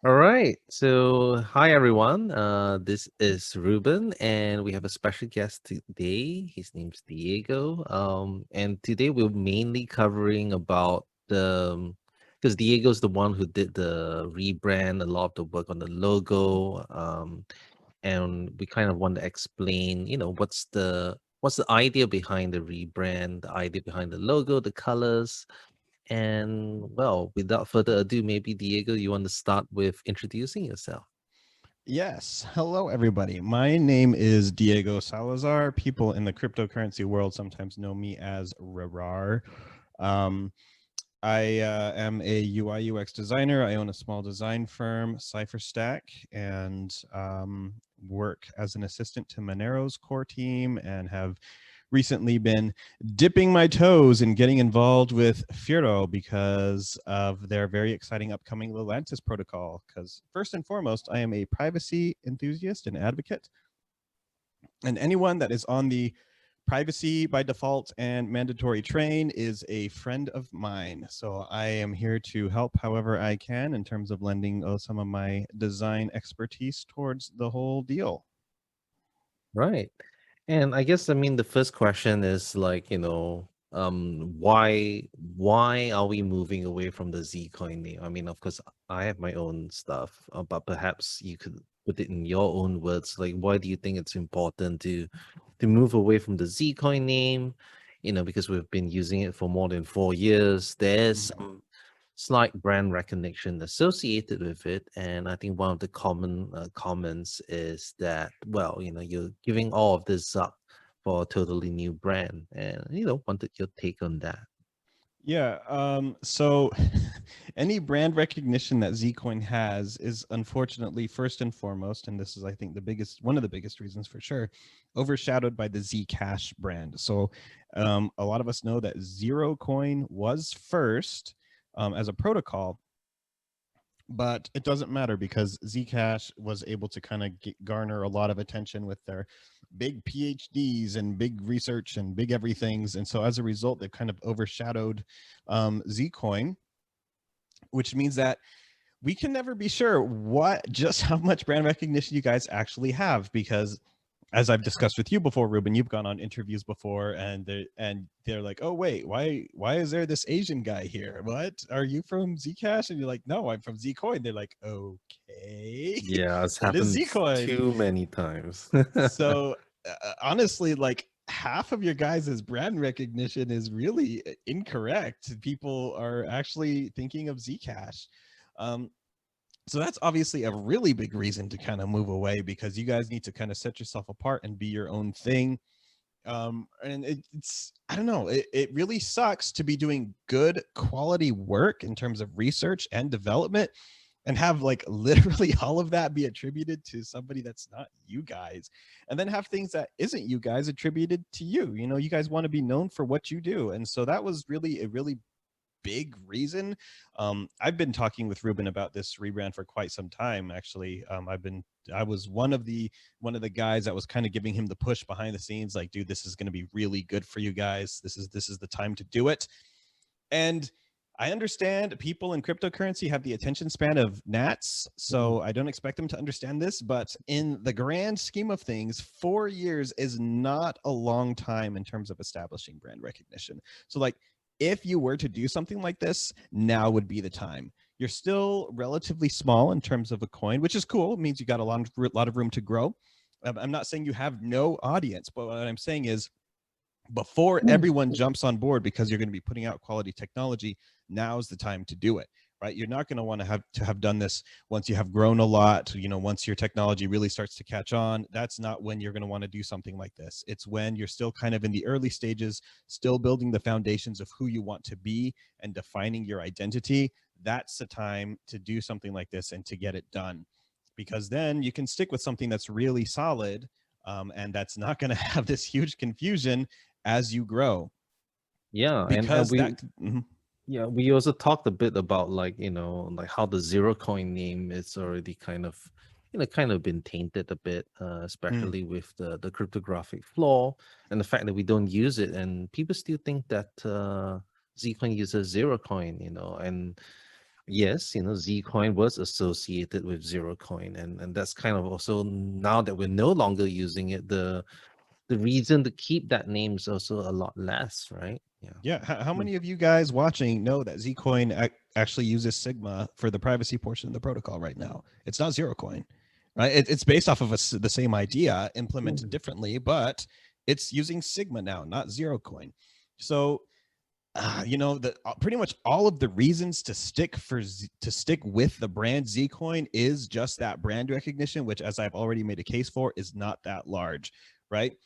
All right. So, hi everyone. This is Ruben, and we have a special guest today. His name's Diego. And today we're mainly covering about the because Diego's the one who did the rebrand, a lot of the work on the logo. And we kind of want to explain, what's the idea behind the rebrand, the idea behind the logo, the colors, and well, without further ado, maybe Diego, you want to start with introducing yourself? Yes. Hello, everybody. My name is Diego Salazar. People in the cryptocurrency world sometimes know me as rehrar. Um, I am a UI UX designer. I own a small design firm, CipherStack, and work as an assistant to Monero's core team and have recently been dipping my toes and getting involved with Firo because of their very exciting upcoming Lelantis protocol. Because first and foremost, I am a privacy enthusiast and advocate, and anyone that is on the privacy by default and mandatory train is a friend of mine. So I am here to help however I can in terms of lending some of my design expertise towards the whole deal. Right. And I guess, I mean, the first question is like, why are we moving away from the Zcoin name? I mean, of course, I have my own stuff, but perhaps you could put it in your own words. Like, why do you think it's important to move away from the Zcoin name? Because we've been using it for more than 4 years. There's Mhm. some slight brand recognition associated with it. And I think one of the common comments is that, well, you're giving all of this up for a totally new brand. And, wanted your take on that. Yeah. So any brand recognition that Zcoin has is unfortunately first and foremost, and this is I think one of the biggest reasons for sure, overshadowed by the Zcash brand. So a lot of us know that Zerocoin was first as a protocol, but it doesn't matter because Zcash was able to kind of garner a lot of attention with their big PhDs and big research and big everythings. And so as a result, they've kind of overshadowed Zcoin, which means that we can never be sure just how much brand recognition you guys actually have, because as I've discussed with you before, Ruben, you've gone on interviews before, and they're like, "Oh wait, why is there this Asian guy here? What, are you from Zcash?" And you're like, "No, I'm from Zcoin." They're like, "Okay, Yeah, it's what is happened Zcoin?" too many times. So honestly, like half of your guys' brand recognition is really incorrect. People are actually thinking of Zcash. Um, so that's obviously a really big reason to kind of move away, because you guys need to kind of set yourself apart and be your own thing. And it's I don't know, it really sucks to be doing good quality work in terms of research and development and have like literally all of that be attributed to somebody that's not you guys, and then have things that isn't you guys attributed to you. You know, you guys want to be known for what you do, and so that was really a really big reason. I've been talking with Ruben about this rebrand for quite some time. Actually, I was one of the guys that was kind of giving him the push behind the scenes, like, dude, this is going to be really good for you guys. This is the time to do it. And I understand people in cryptocurrency have the attention span of gnats, Mhm. so I don't expect them to understand this. But in the grand scheme of things, 4 years is not a long time in terms of establishing brand recognition. So, like, if you were to do something like this, now would be the time. You're still relatively small in terms of a coin, which is cool. It means you got a lot of room to grow. I'm not saying you have no audience, but what I'm saying is, before everyone jumps on board because you're going to be putting out quality technology, now's the time to do it. Right? You're not going to want to have done this once you have grown a lot. You know, once your technology really starts to catch on, that's not when you're going to want to do something like this. It's when you're still kind of in the early stages, still building the foundations of who you want to be and defining your identity. That's the time to do something like this and to get it done, because then you can stick with something that's really solid, and that's not going to have this huge confusion as you grow, Yeah, and because we that mhm. yeah, we also talked a bit about, like, like how the zero coin name is already kind of been tainted a bit, Mm. especially with the cryptographic flaw and the fact that we don't use it, and people still think that Zcoin uses zero coin, and yes, Zcoin was associated with Zerocoin, and that's kind of also, now that we're no longer using it, the reason to keep that name is also a lot less, right? Yeah. Yeah. How Mm. many of you guys watching know that Zcoin actually uses Sigma for the privacy portion of the protocol right now? It's not Zerocoin, right? It's based off of the same idea implemented Mm. differently, but it's using Sigma now, not Zerocoin. So pretty much all of the reasons to stick with the brand Zcoin is just that brand recognition, which, as I've already made a case for, is not that large, right?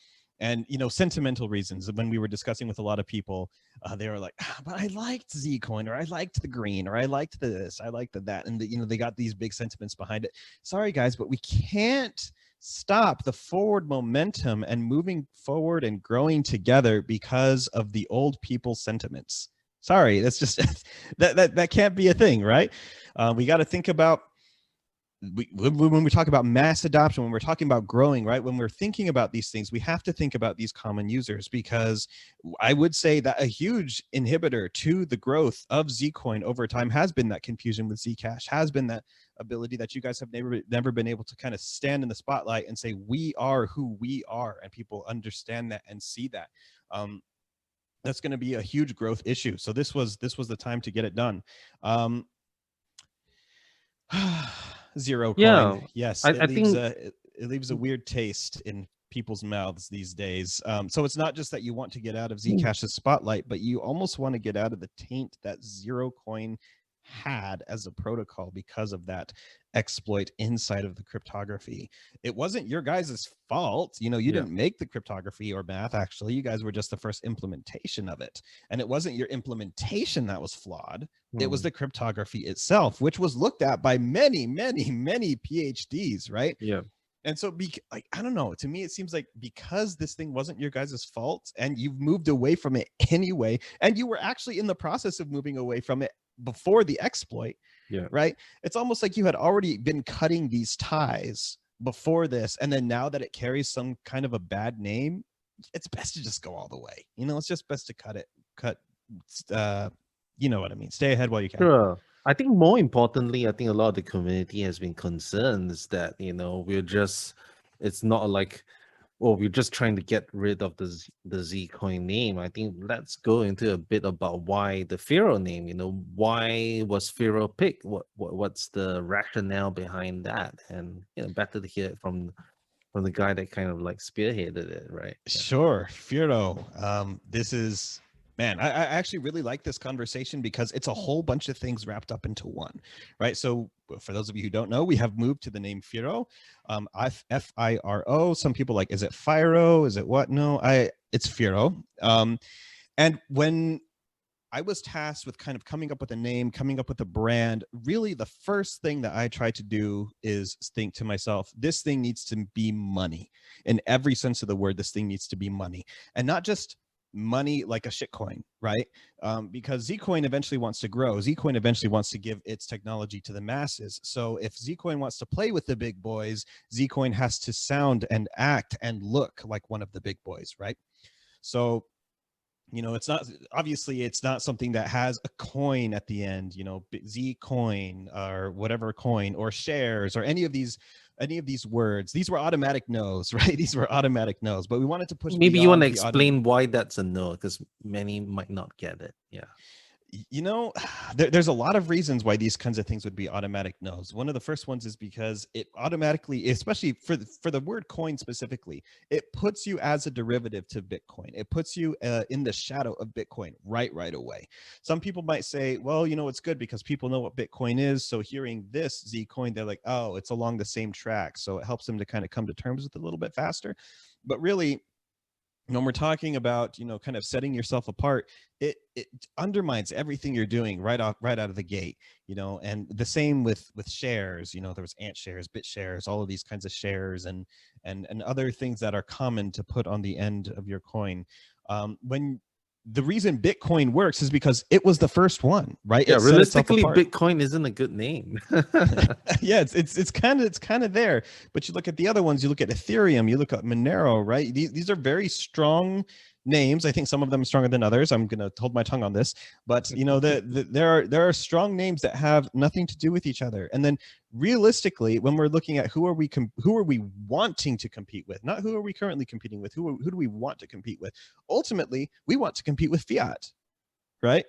And sentimental reasons. When we were discussing with a lot of people, they were like, "But I liked Zcoin, or I liked the green, or I liked this, I liked that," and they got these big sentiments behind it. Sorry, guys, but we can't stop the forward momentum and moving forward and growing together because of the old people's sentiments. Sorry, that's just that can't be a thing, right? We got to think about when we talk about mass adoption, when we're talking about growing, right? When we're thinking about these things, we have to think about these common users, because I would say that a huge inhibitor to the growth of Zcoin over time has been that confusion with Zcash, has been that ability that you guys have never been able to kind of stand in the spotlight and say, we are who we are, and people understand that and see that. That's going to be a huge growth issue. So this was the time to get it done. Zerocoin, Yeah, yes, I think it leaves a weird taste in people's mouths these days. So it's not just that you want to get out of Zcash's spotlight, but you almost want to get out of the taint that Zerocoin had as a protocol because of that exploit inside of the cryptography. It wasn't your guys' fault. You yeah. didn't make the cryptography or math. Actually, you guys were just the first implementation of it. And it wasn't your implementation that was flawed. It was Mm. the cryptography itself, which was looked at by many, many, many PhDs, right? Yeah. And so, I don't know. To me, it seems like because this thing wasn't your guys' fault, and you've moved away from it anyway, and you were actually in the process of moving away from it before the exploit, Yeah. right? It's almost like you had already been cutting these ties before this, and then now that it carries some kind of a bad name, it's best to just go all the way. It's just best to cut. You know what I mean? Stay ahead while you can. Sure. I think more importantly, I think a lot of the community has been concerned is that, it's not like, oh, we're just trying to get rid of the Zcoin name. I think let's go into a bit about why the Firo name, why was Firo picked? What's the rationale behind that? And, better to hear it from the guy that kind of like spearheaded it, right? Yeah. Sure, Firo. This is, man, I actually really like this conversation because it's a whole bunch of things wrapped up into one, right? So for those of you who don't know, we have moved to the name Firo, Firo. Some people like, is it Firo? Is it what? No, it's Firo. And when I was tasked with kind of coming up with a name, coming up with a brand, really the first thing that I try to do is think to myself, this thing needs to be money. In every sense of the word, this thing needs to be money. And not just money like a shitcoin, right? Because Zcoin eventually wants to grow. Zcoin eventually wants to give its technology to the masses. So if Zcoin wants to play with the big boys, Zcoin has to sound and act and look like one of the big boys, right? So it's not, obviously it's not something that has a coin at the end, Z coin or whatever coin or shares or any of these words. These were automatic no's, right? These were automatic no's, but we wanted to push Maybe you want beyond to the automatic. explain why that's a no, because many might not get it. Yeah. you know there's a lot of reasons why these kinds of things would be automatic no's. One of the first ones is because it automatically, especially for the word coin specifically, it puts you as a derivative to Bitcoin. It puts you in the shadow of Bitcoin right away. Some people might say, well, it's good because people know what Bitcoin is, so hearing this Z coin, they're like, oh, it's along the same track, so it helps them to kind of come to terms with it a little bit faster. But really, when we're talking about kind of setting yourself apart, it undermines everything you're doing right out of the gate. And the same with shares. There was ant shares, bit shares, all of these kinds of shares, and other things that are common to put on the end of your coin. When the reason Bitcoin works is because it was the first one, right? Yeah, It set itself realistically, apart. Bitcoin isn't a good name. Yeah, it's kind of there. But you look at the other ones, you look at Ethereum, you look at Monero, right? These are very strong names. I think some of them are stronger than others. I'm going to hold my tongue on this, but you know, there are strong names that have nothing to do with each other. And then realistically, when we're looking at who are we wanting to compete with, not who are we currently competing with, who do we want to compete with? Ultimately, we want to compete with fiat, right?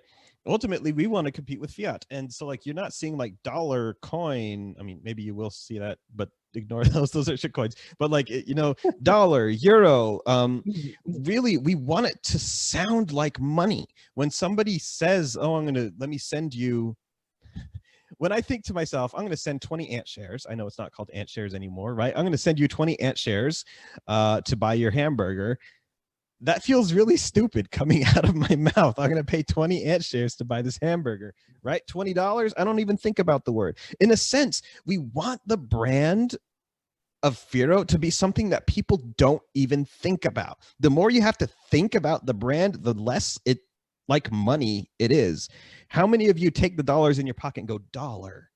Ultimately, we want to compete with fiat. And so like, you're not seeing like dollar coin. I mean, maybe you will see that, but ignore those are shit coins. But like, you know, dollar, euro, really, we want it to sound like money. When somebody says, oh, let me send you, when I think to myself, I'm going to send 20 ant shares. I know it's not called ant shares anymore, right? I'm going to send you 20 ant shares to buy your hamburger. That feels really stupid coming out of my mouth. I'm going to pay 20 ant shares to buy this hamburger, right? $20. I don't even think about the word. In a sense, we want the brand of Firo to be something that people don't even think about. The more you have to think about the brand, the less it like money it is. How many of you take the dollars in your pocket and go, dollar,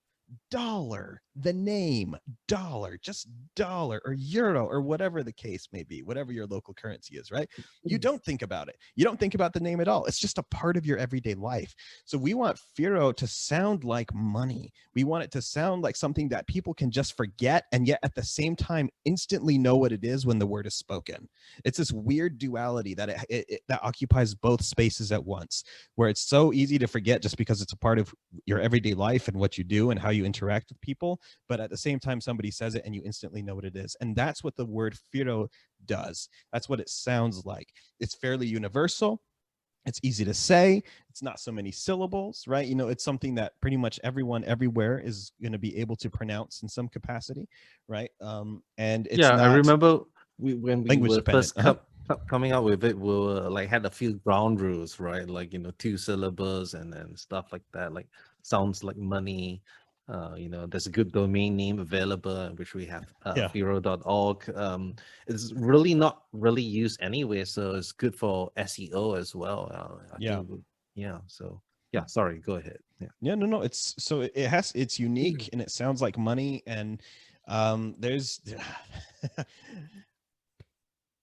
dollar, the name, dollar, just dollar or euro or whatever the case may be, whatever your local currency is, right? You don't think about it. You don't think about the name at all. It's just a part of your everyday life. So we want Firo to sound like money. We want it to sound like something that people can just forget and yet at the same time instantly know what it is when the word is spoken. It's this weird duality that that occupies both spaces at once, where it's so easy to forget just because it's a part of your everyday life and what you do and how you interact with people, but at the same time somebody says it and you instantly know what it is. And that's what the word Firo does. That's what it sounds like. It's fairly universal. It's easy to say. It's not so many syllables, right? You know, it's something that pretty much everyone everywhere is going to be able to pronounce in some capacity, right? And it's Yeah, I not remember when we language were dependent. first coming out with it, we were like had a few ground rules, right? Like, you know, two syllables and then stuff like that. Like sounds like money. There's a good domain name available, which we have Yeah. Firo.org. It's really not really used anyway, so it's good for SEO as well. I Yeah. think, yeah. So yeah, sorry, go ahead. Yeah. Yeah, no, it's so it's unique and it sounds like money. And there's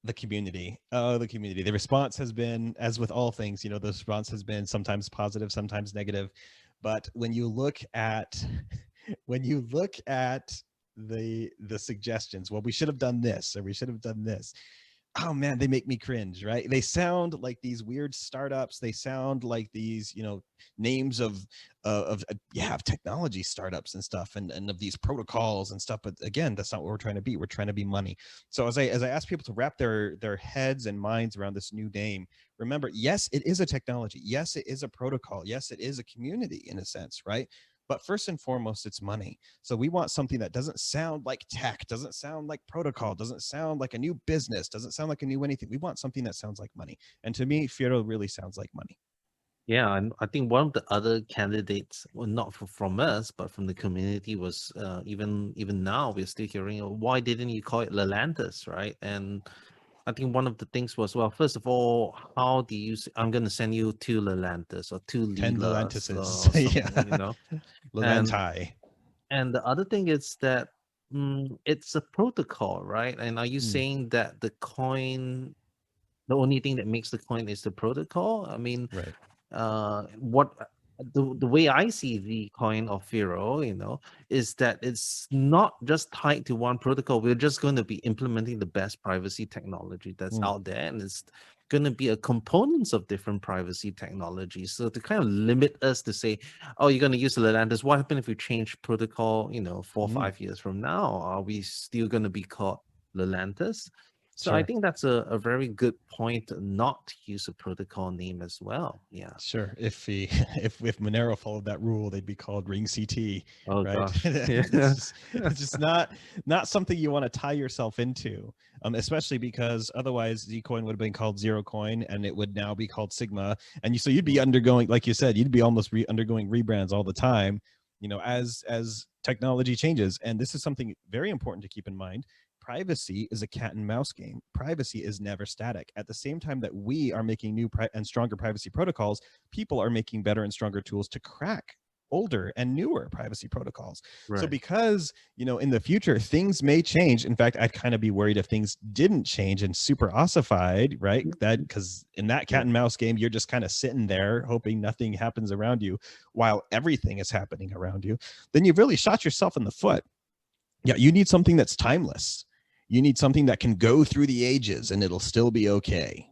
the community. Oh, the community. The response has been, as with all things, you know, the response has been sometimes positive, sometimes negative. But when you look at when you look at the suggestions, well, we should have done this or we should have done this, oh man, they make me cringe, right? They sound like these weird startups. They sound like these, you know, names of technology startups and stuff, and of these protocols and stuff. But again, that's not what we're trying to be. We're trying to be money. So as I ask people to wrap their heads and minds around this new name, remember, yes, it is a technology. Yes, it is a protocol. Yes, it is a community in a sense, right? But first and foremost, it's money. So we want something that doesn't sound like tech, doesn't sound like protocol, doesn't sound like a new business, doesn't sound like a new anything. We want something that sounds like money. And to me, Firo really sounds like money. Yeah, and I think one of the other candidates, well, not from us, but from the community, was even now we're still hearing, why didn't you call it Lelantis, right? And I think one of the things was, well, first of all, how do you? I'm going to send you two Lelantis or two 10 Leelas Lelantises. or something, Yeah. and Levanti. and the other thing is that it's a protocol, right? And are you Mm, saying that the only thing that makes the coin is the protocol? I mean, right. what the way I see the coin of Firo, is that it's not just tied to one protocol. We're just going to be implementing the best privacy technology that's Mm, out there, and it's going to be a components of different privacy technologies. So to kind of limit us to say, oh, you're going to use the Atlantis. What happens if we change protocol, 4 or mm, 5 years from now? Are we still going to be called Lelantis? So I sure. think that's a very good point not to use a protocol name as well. Yeah. Sure. If he, if Monero followed that rule, they'd be called Ring CT, Oh right? gosh. it's Yeah. just it's just not something you want to tie yourself into, especially because otherwise Zcoin would have been called Zerocoin and it would now be called Sigma, and so you'd be undergoing, like you said, you'd be almost undergoing rebrands all the time, as technology changes. And this is something very important to keep in mind. Privacy is a cat and mouse game. Privacy is never static. At the same time that we are making new and stronger privacy protocols, people are making better and stronger tools to crack older and newer privacy protocols. So Right. because, in the future things may change. In fact, I'd kind of be worried if things didn't change and super ossified, right? That because in that cat Yeah. and mouse game, you're just kind of sitting there hoping nothing happens around you while everything is happening around you. Then you've really shot yourself in the foot. Yeah, you need something that's timeless. You need something that can go through the ages and it'll still be okay.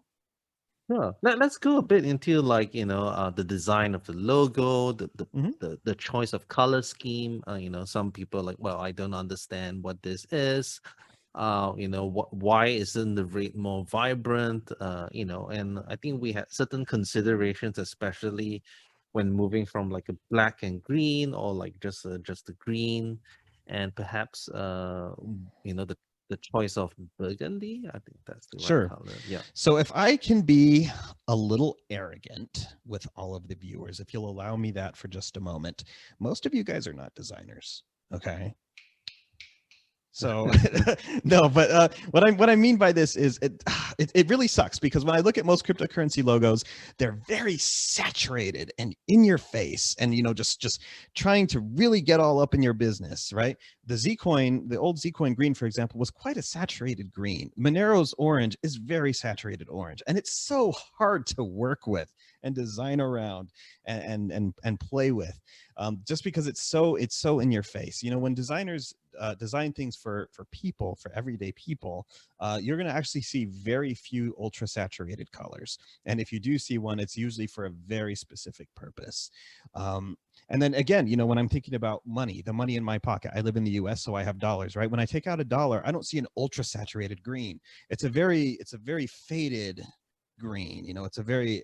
Sure. Let's go a bit into like, the design of the logo, Mhm. the choice of color scheme. Some people are like, well, I don't understand what this is. Why isn't the red more vibrant? And I think we had certain considerations, especially when moving from like a black and green or like just a green, and perhaps the choice of burgundy. I think that's the right Sure. color. Yeah. So if I can be a little arrogant with all of the viewers, if you'll allow me that for just a moment, most of you guys are not designers. Okay. So no, but what I mean by this is it really sucks because when I look at most cryptocurrency logos, they're very saturated and in your face, and just trying to really get all up in your business, right? The Zcoin, the old Zcoin green, for example, was quite a saturated green. Monero's orange is very saturated orange, and it's so hard to work with and design around and play with, just because it's so in your face. When designers design things for people, for everyday people, you're going to actually see very few ultra saturated colors. And if you do see one, it's usually for a very specific purpose. And then again, when I'm thinking about money, the money in my pocket, I live in the US, so I have dollars, right? When I take out a dollar, I don't see an ultra saturated green. It's a very faded green. It's a very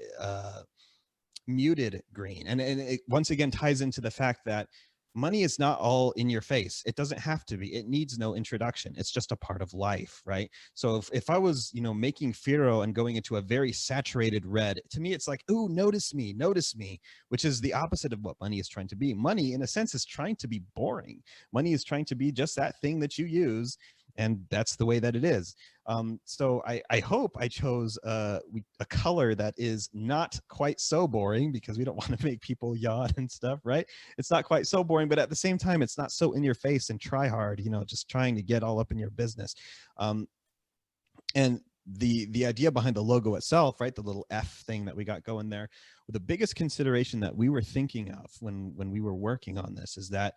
muted green. And it once again ties into the fact that money is not all in your face. It doesn't have to be. It needs no introduction. It's just a part of life, right? So if I was, making Firo and going into a very saturated red, to me, it's like, ooh, notice me, which is the opposite of what money is trying to be. Money, in a sense, is trying to be boring. Money is trying to be just that thing that you use, and that's the way that it is. So I hope I chose a color that is not quite so boring, because we don't want to make people yawn and stuff, right? It's not quite so boring, but at the same time, it's not so in your face and try hard, just trying to get all up in your business. Um, and the idea behind the logo itself, right, the little F thing that we got going there, the biggest consideration that we were thinking of when we were working on this is that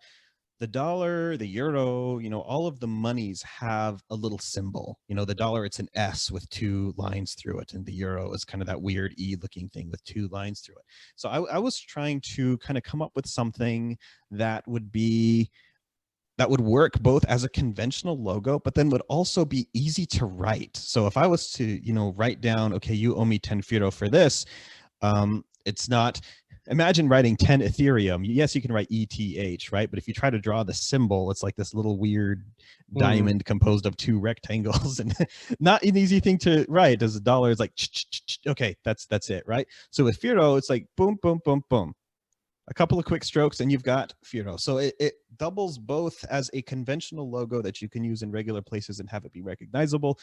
the dollar, the euro, all of the monies have a little symbol. The dollar, it's an S with two lines through it, and the euro is kind of that weird E looking thing with two lines through it. So I was trying to kind of come up with something that would work both as a conventional logo, but then would also be easy to write. So if I was to, write down, okay, you owe me 10 Firo for this, it's not, imagine writing 10 Ethereum. Yes, you can write ETH, right? But if you try to draw the symbol, it's like this little weird Mm. diamond composed of two rectangles, and not an easy thing to write. As a dollar is like, okay, that's it, right? So with Firo, it's like boom, boom, boom, boom. A couple of quick strokes and you've got Firo. So it doubles both as a conventional logo that you can use in regular places and have it be recognizable,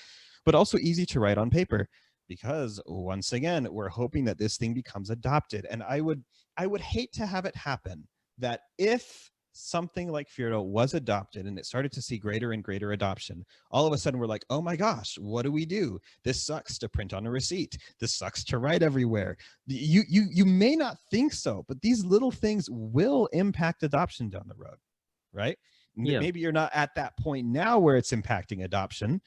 but also easy to write on paper, because once again, we're hoping that this thing becomes adopted. And I would hate to have it happen that if something like Firo was adopted and it started to see greater and greater adoption, all of a sudden we're like, oh my gosh, what do we do? This sucks to print on a receipt. This sucks to write everywhere. You may not think so, but these little things will impact adoption down the road, right? Yeah. Maybe you're not at that point now where it's impacting adoption,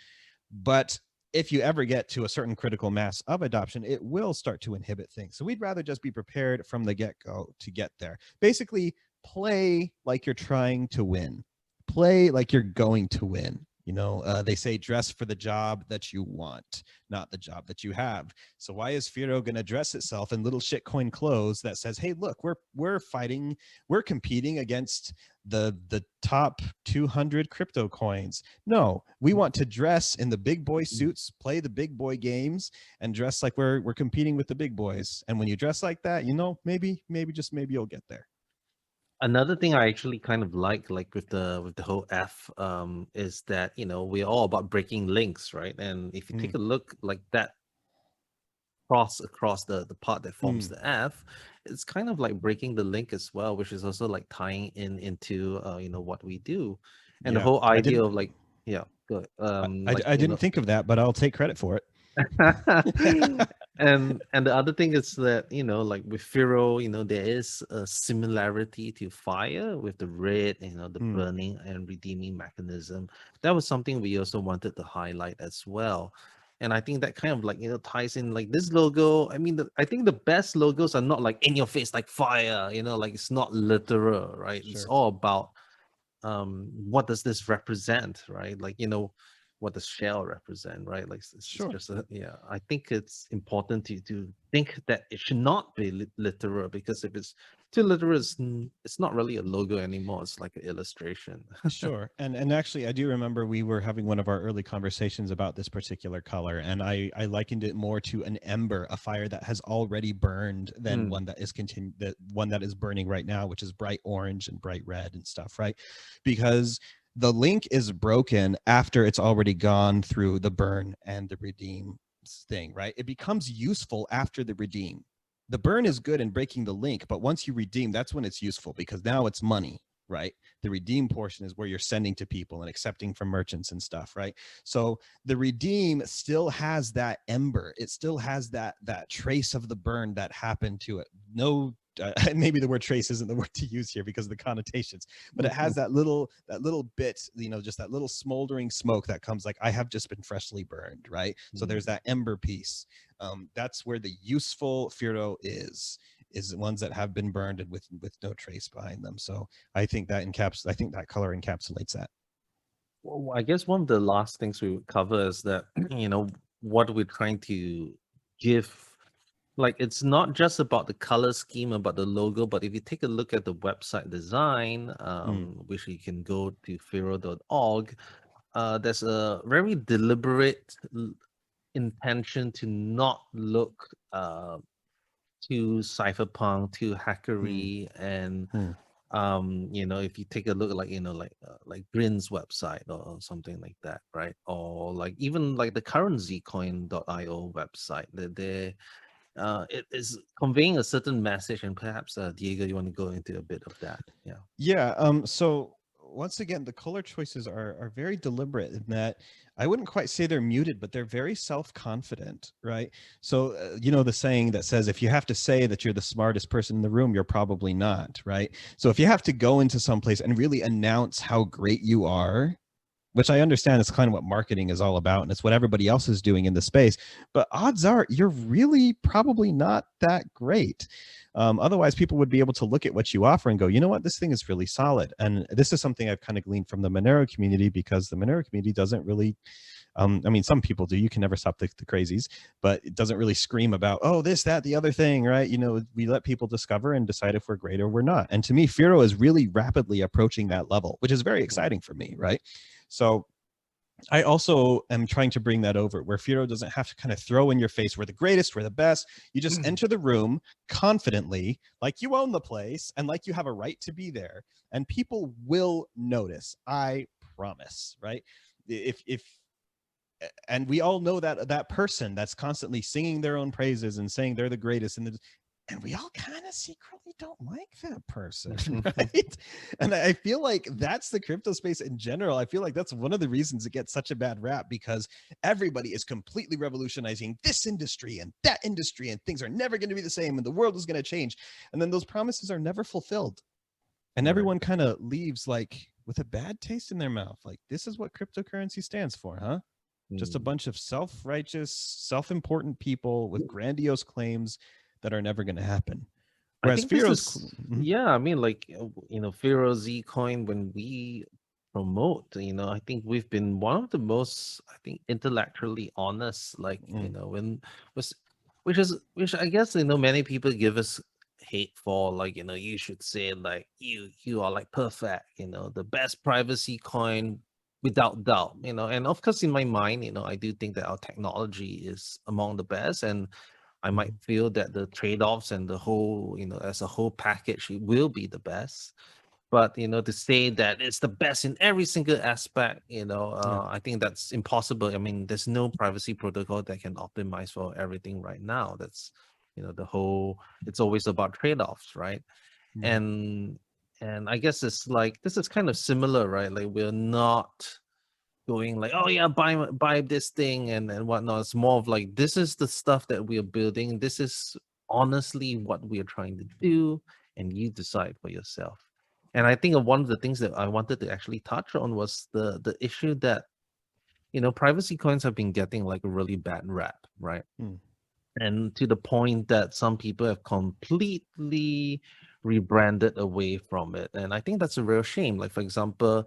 but if you ever get to a certain critical mass of adoption, it will start to inhibit things. So we'd rather just be prepared from the get-go to get there. Basically, play like you're trying to win. Play like you're going to win. They say dress for the job that you want, not the job that you have. So why is Firo going to dress itself in little shitcoin clothes that says, hey, look, we're fighting, we're competing against the top 200 crypto coins? No, we want to dress in the big boy suits, play the big boy games, and dress like we're competing with the big boys. And when you dress like that, maybe just maybe you'll get there. Another thing I actually kind of like with the whole F, is that we're all about breaking links, right? And if you Mm, take a look like that cross across the part that forms mm, the F, it's kind of like breaking the link as well, which is also like tying in into what we do, and the Yeah, whole I idea didn't of like yeah, good. Like I didn't think of that, but I'll take credit for it. and the other thing is that like with Firo, there is a similarity to fire with the red, the Hmm, burning and redeeming mechanism. That was something we also wanted to highlight as well. And I think that kind of like ties in like this logo. I mean, I think the best logos are not like in your face like fire, like it's not literal, right? It's sure. all about what does this represent, right? Like what does shell represent, right? Like it's Sure. just a yeah. I think it's important to think that it should not be literal, because if it's too literal, it's not really a logo anymore. It's like an illustration. Sure. And actually I do remember we were having one of our early conversations about this particular color, and I likened it more to an ember, a fire that has already burned, than Mm, one that is the one that is burning right now, which is bright orange and bright red and stuff, right? Because the link is broken after it's already gone through the burn and the redeem thing, right? It becomes useful after the redeem. The burn yeah. is good in breaking the link, but once you redeem, that's when it's useful, because now it's money, right? The redeem portion is where you're sending to people and accepting from merchants and stuff, right? So the redeem still has that ember. It still has that trace of the burn that happened to it. No, maybe the word trace isn't the word to use here because of the connotations, but it has that little bit, just that little smoldering smoke that comes, like, I have just been freshly burned, right? So there's Mm. that ember piece. That's where the useful Firo is ones that have been burned and with no trace behind them. So I think that color encapsulates that. Well, I guess one of the last things we would cover is that what we're trying to give. Like, it's not just about the color scheme, about the logo, but if you take a look at the website design, Mm, which you can go to firo.org, there's a very deliberate intention to not look too cypherpunk, too mm, hackery, and mm. if you take a look, like like Grin's website or something like that, right? Or like even like the current Zcoin.io website, that it is conveying a certain message, and perhaps Diego, you want to go into a bit of that? Yeah. Yeah. So once again, the color choices are very deliberate in that I wouldn't quite say they're muted, but they're very self confident, right? So the saying that says, if you have to say that you're the smartest person in the room, you're probably not, right? So if you have to go into some place and really announce how great you are, which I understand is kind of what marketing is all about, and it's what everybody else is doing in the space. But odds are you're really probably not that great. Otherwise, people would be able to look at what you offer and go, you know what, this thing is really solid. And this is something I've kind of gleaned from the Monero community, because the Monero community doesn't really, I mean, some people do. You can never stop the crazies, but it doesn't really scream about, oh, this, that, the other thing, right? We let people discover and decide if we're great or we're not. And to me, Firo is really rapidly approaching that level, which is very Mm, exciting for me, right? So I also am trying to bring that over where Firo doesn't have to kind of throw in your face, we're the greatest, we're the best. You just enter the room confidently, like you own the place and like you have a right to be there. And people will notice. I promise, right? If and we all know that person that's constantly singing their own praises and saying they're the greatest, and we all kind of secretly don't like that person, right? And I feel like that's the crypto space in general. I feel like that's one of the reasons it gets such a bad rap, because everybody is completely revolutionizing this industry and that industry, and things are never going to be the same, and the world is going to change. And then those promises are never fulfilled. And right. everyone kind of leaves like with a bad taste in their mouth. Like, this is what cryptocurrency stands for, huh? Just a Mm. bunch of self-righteous, self-important people with grandiose claims that are never going to happen. I Whereas think this Firo's, is, mhm, yeah, I mean, like, Firo Zcoin, when we promote, I think we've been one of the most, I think, intellectually honest, like, mm, when was, which I guess, many people give us hate for, like, you should say, like, you are like perfect, the best privacy coin without doubt, and of course, in my mind, I do think that our technology is among the best, and I might mhm, feel that the trade-offs and the whole, as a whole package, it will be the best. But to say that it's the best in every single aspect, yeah, I think that's impossible. I mean, there's no privacy protocol that can optimize for everything right now. That's the whole, it's always about trade-offs, right? Mhm. And I guess it's like this is kind of similar, right? Like we're not going like, oh yeah, buy this thing and whatnot. It's more of like, this is the stuff that we are building. This is honestly what we are trying to do, and you decide for yourself. And I think one of the things that I wanted to actually touch on was the issue that privacy coins have been getting like a really bad rap, right? Mm. And to the point that some people have completely rebranded away from it. And I think that's a real shame. Like, for example,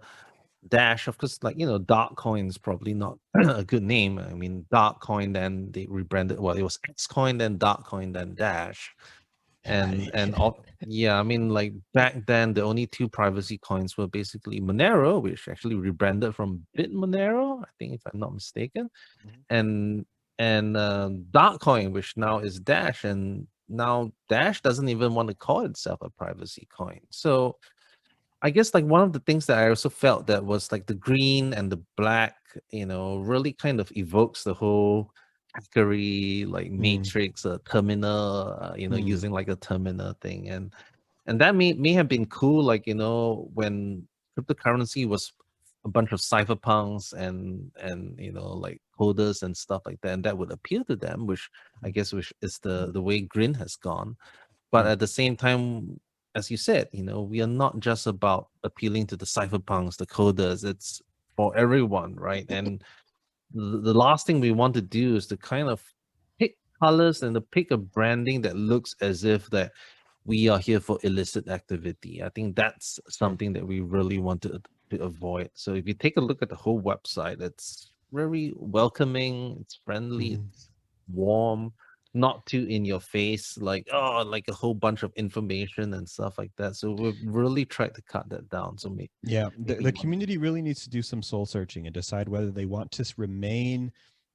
Dash, of course, like, Dark Coin is probably not a good name. I mean, Dark Coin, then they rebranded, well, it was Xcoin, then Dark Coin, then Dash. And all, yeah, I mean, like back then, the only two privacy coins were basically Monero, which actually rebranded from Bit Monero, I think, if I'm not mistaken, Mhm. and Darkcoin, which now is Dash, and now Dash doesn't even want to call itself a privacy coin. So I guess like one of the things that I also felt that was like the green and the black, really kind of evokes the whole hackery, like Mm. matrix, terminal, Mm. using like a terminal thing, and that may have been cool, like when cryptocurrency was a bunch of cypherpunks and like coders and stuff like that, and that would appeal to them, which I guess which is the way Grin has gone. But Mm. at the same time, as you said, we are not just about appealing to the cypherpunks, the coders. It's for everyone, right? And the last thing we want to do is to kind of pick colors and to pick a branding that looks as if that we are here for illicit activity. I think that's Sure. something that we really want to avoid. So if you take a look at the whole website, it's very welcoming, it's friendly, Mhm. it's warm, not too in your face, like, oh, like a whole bunch of information and stuff like that. So we've really tried to cut that down. So Yeah, maybe the you want to. community really needs to do some soul searching and decide whether they want to remain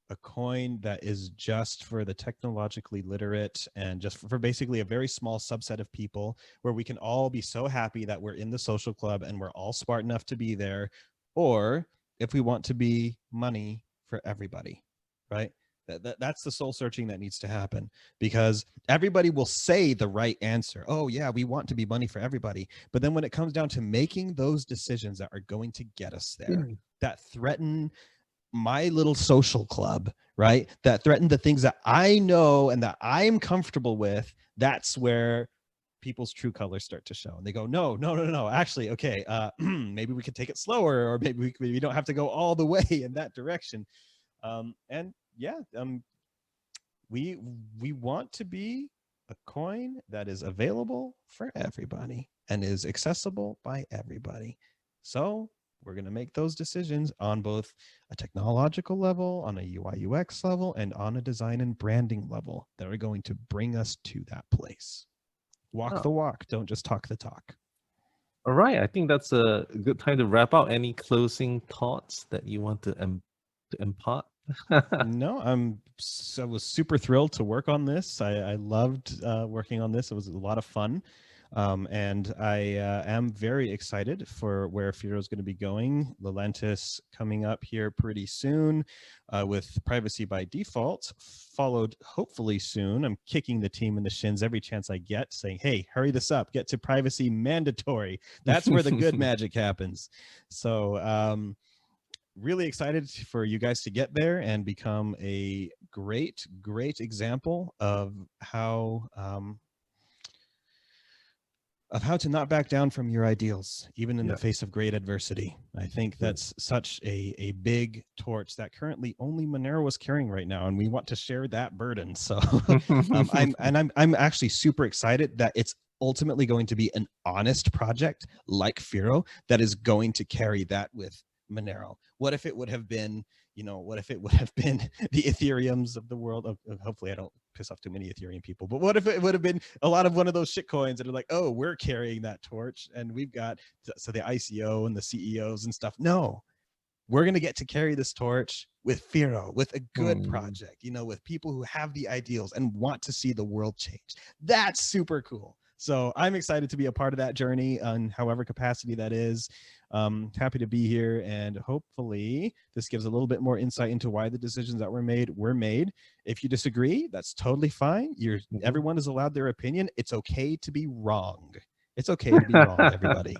a coin that is just for the technologically literate and just for basically a very small subset of people, where we can all be so happy that we're in the social club and we're all smart enough to be there, or if we want to be money for everybody, right? That's the soul searching that needs to happen, because everybody will say the right answer. Oh yeah, we want to be money for everybody. But then when it comes down to making those decisions that are going to get us there, that threaten my little social club, right? That threaten the things that I know and that I'm comfortable with, that's where people's true colors start to show. And they go, no, no, no, no. Actually, okay, maybe we could take it slower, or maybe we don't have to go all the way in that direction. And yeah, we we want to be a coin that is available for everybody and is accessible by everybody. So we're going to make those decisions on both a technological level, on a UI UX level, and on a design and branding level that are going to bring us to that place. Walk Oh, the walk, don't just talk the talk. all right. I think that's a good time to wrap up. Any closing thoughts that you want to impart? No, I was super thrilled to work on this. I loved working on this. It was a lot of fun. And I am very excited for where Firo is going to be going. Lelantis coming up here pretty soon with privacy by default, followed hopefully soon. I'm kicking the team in the shins every chance I get, saying, hey, hurry this up, get to privacy mandatory. That's where the good magic happens. So, really excited for you guys to get there and become a great example of how to not back down from your ideals, even in the Yeah. face of great adversity. I think that's such a big torch that currently only Monero is carrying right now, and we want to share that burden. So I'm actually super excited that it's ultimately going to be an honest project like Firo that is going to carry that with Monero. What if it would have been, what if it would have been the Ethereums of the world? Hopefully I don't piss off too many Ethereum people, but what if it would have been a lot of one of those shit coins that are like, oh, we're carrying that torch and we've got, so the ICO and the CEOs and stuff. No, we're going to get to carry this torch with Firo, with a good Hmm. project, with people who have the ideals and want to see the world change. That's super cool. So I'm excited to be a part of that journey on however capacity that is. Happy to be here, and hopefully this gives a little bit more insight into why the decisions that were made. If you disagree, that's totally fine. Mhm. Everyone is allowed their opinion. It's okay to be wrong. It's okay to be wrong, everybody.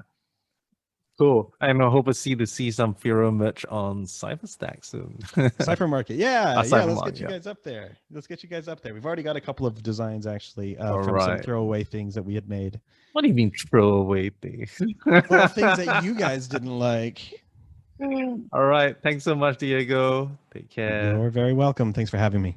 Cool. And I hope to see some Firo merch on CypherStack soon. Cypher Market, yeah, yeah. Let's CypherMark, get you yeah. guys up there. Let's get you guys up there. We've already got a couple of designs actually All from some right. throwaway things that we had made. What do you mean throwaway things? Well, things that you guys didn't like. All right. Thanks so much, Diego. Take care. You're very welcome. Thanks for having me.